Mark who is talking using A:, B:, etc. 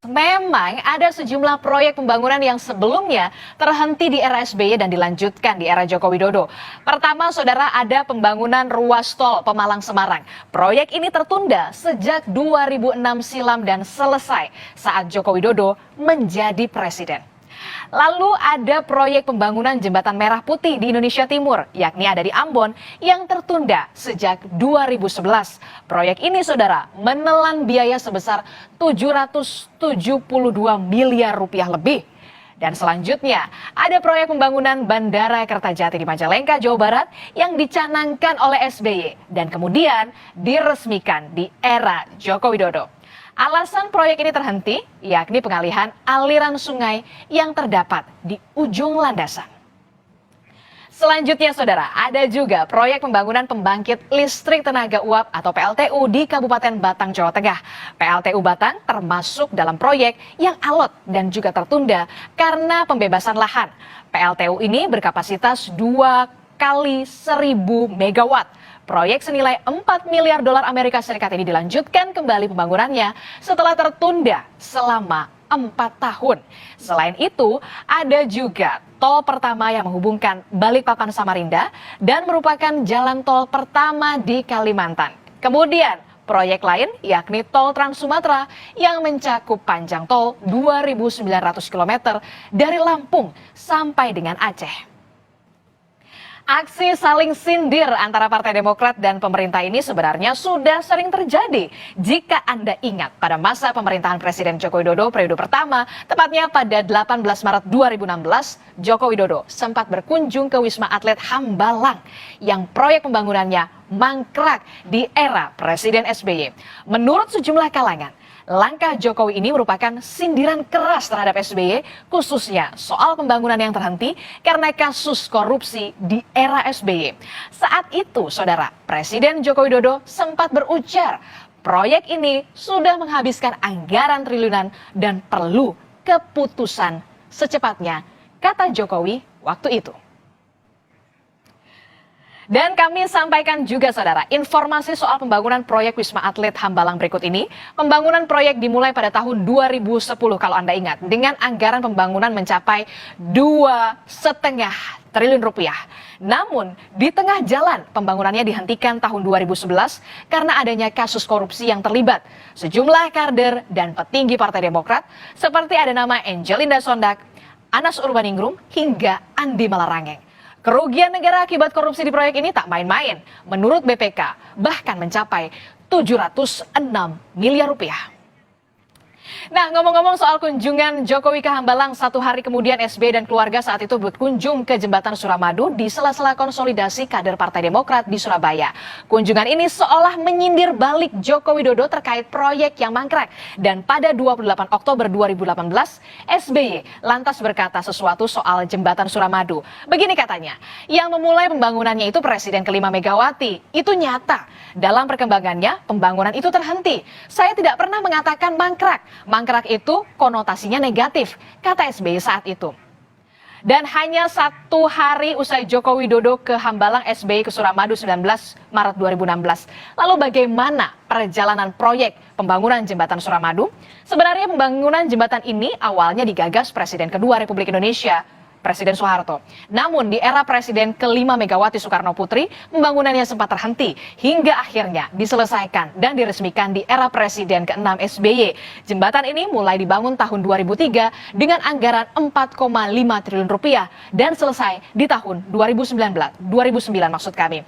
A: Memang ada sejumlah proyek pembangunan yang sebelumnya terhenti di era SBY dan dilanjutkan di era Joko Widodo. Pertama, saudara, ada pembangunan ruas tol Pemalang-Semarang. Proyek ini tertunda sejak 2006 silam dan selesai saat Joko Widodo menjadi presiden. Lalu ada proyek pembangunan jembatan Merah Putih di Indonesia Timur, yakni ada di Ambon, yang tertunda sejak 2011. Proyek ini, saudara, menelan biaya sebesar 772 miliar rupiah lebih. Dan selanjutnya, ada proyek pembangunan Bandara Kertajati di Majalengka, Jawa Barat yang dicanangkan oleh SBY dan kemudian diresmikan di era Joko Widodo. Alasan proyek ini terhenti, yakni pengalihan aliran sungai yang terdapat di ujung landasan. Selanjutnya, saudara, ada juga proyek pembangunan pembangkit listrik tenaga uap atau PLTU di Kabupaten Batang, Jawa Tengah. PLTU Batang termasuk dalam proyek yang alot dan juga tertunda karena pembebasan lahan. PLTU ini berkapasitas 2 kali 1000 megawatt. Proyek senilai 4 miliar dolar Amerika Serikat ini dilanjutkan kembali pembangunannya setelah tertunda selama 4 tahun. Selain itu, ada juga tol pertama yang menghubungkan Balikpapan Samarinda dan merupakan jalan tol pertama di Kalimantan. Kemudian, proyek lain yakni tol Trans Sumatera yang mencakup panjang tol 2.900 km dari Lampung sampai dengan Aceh. Aksi saling sindir antara Partai Demokrat dan pemerintah ini sebenarnya sudah sering terjadi. Jika Anda ingat pada masa pemerintahan Presiden Joko Widodo periode pertama, tepatnya pada 18 Maret 2016, Joko Widodo sempat berkunjung ke Wisma Atlet Hambalang yang proyek pembangunannya mangkrak di era Presiden SBY. Menurut sejumlah kalangan, langkah Jokowi ini merupakan sindiran keras terhadap SBY, khususnya soal pembangunan yang terhenti karena kasus korupsi di era SBY. Saat itu, saudara, Presiden Joko Widodo sempat berujar, proyek ini sudah menghabiskan anggaran triliunan dan perlu keputusan secepatnya, kata Jokowi waktu itu. Dan kami sampaikan juga, saudara, informasi soal pembangunan proyek Wisma Atlet Hambalang berikut ini. Pembangunan proyek dimulai pada tahun 2010 kalau Anda ingat, dengan anggaran pembangunan mencapai 2,5 triliun rupiah. Namun, di tengah jalan pembangunannya dihentikan tahun 2011 karena adanya kasus korupsi yang terlibat sejumlah kader dan petinggi Partai Demokrat seperti ada nama Angelinda Sondak, Anas Urbaningrum, hingga Andi Malarangeng. Kerugian negara akibat korupsi di proyek ini tak main-main. Menurut BPK, bahkan mencapai 706 miliar rupiah. Nah, ngomong-ngomong soal kunjungan Jokowi ke Hambalang, 1 hari kemudian SBY dan keluarga saat itu berkunjung ke Jembatan Suramadu di sela-sela konsolidasi kader Partai Demokrat di Surabaya. Kunjungan ini seolah menyindir balik Joko Widodo terkait proyek yang mangkrak. Dan pada 28 Oktober 2018, SBY lantas berkata sesuatu soal Jembatan Suramadu. Begini katanya, yang memulai pembangunannya itu Presiden kelima Megawati. Itu nyata. Dalam perkembangannya, pembangunan itu terhenti. Saya tidak pernah mengatakan mangkrak. Mangkrak itu konotasinya negatif, kata SBY saat itu. Dan hanya 1 hari usai Joko Widodo ke Hambalang, SBY ke Suramadu 19 Maret 2016. Lalu bagaimana perjalanan proyek pembangunan Jembatan Suramadu? Sebenarnya pembangunan jembatan ini awalnya digagas Presiden kedua Republik Indonesia, Presiden Soeharto. Namun di era Presiden kelima Megawati Soekarno Putri, pembangunannya sempat terhenti hingga akhirnya diselesaikan dan diresmikan di era Presiden ke-6 SBY. Jembatan ini mulai dibangun tahun 2003 dengan anggaran 4,5 triliun rupiah dan selesai di tahun 2009 maksud kami.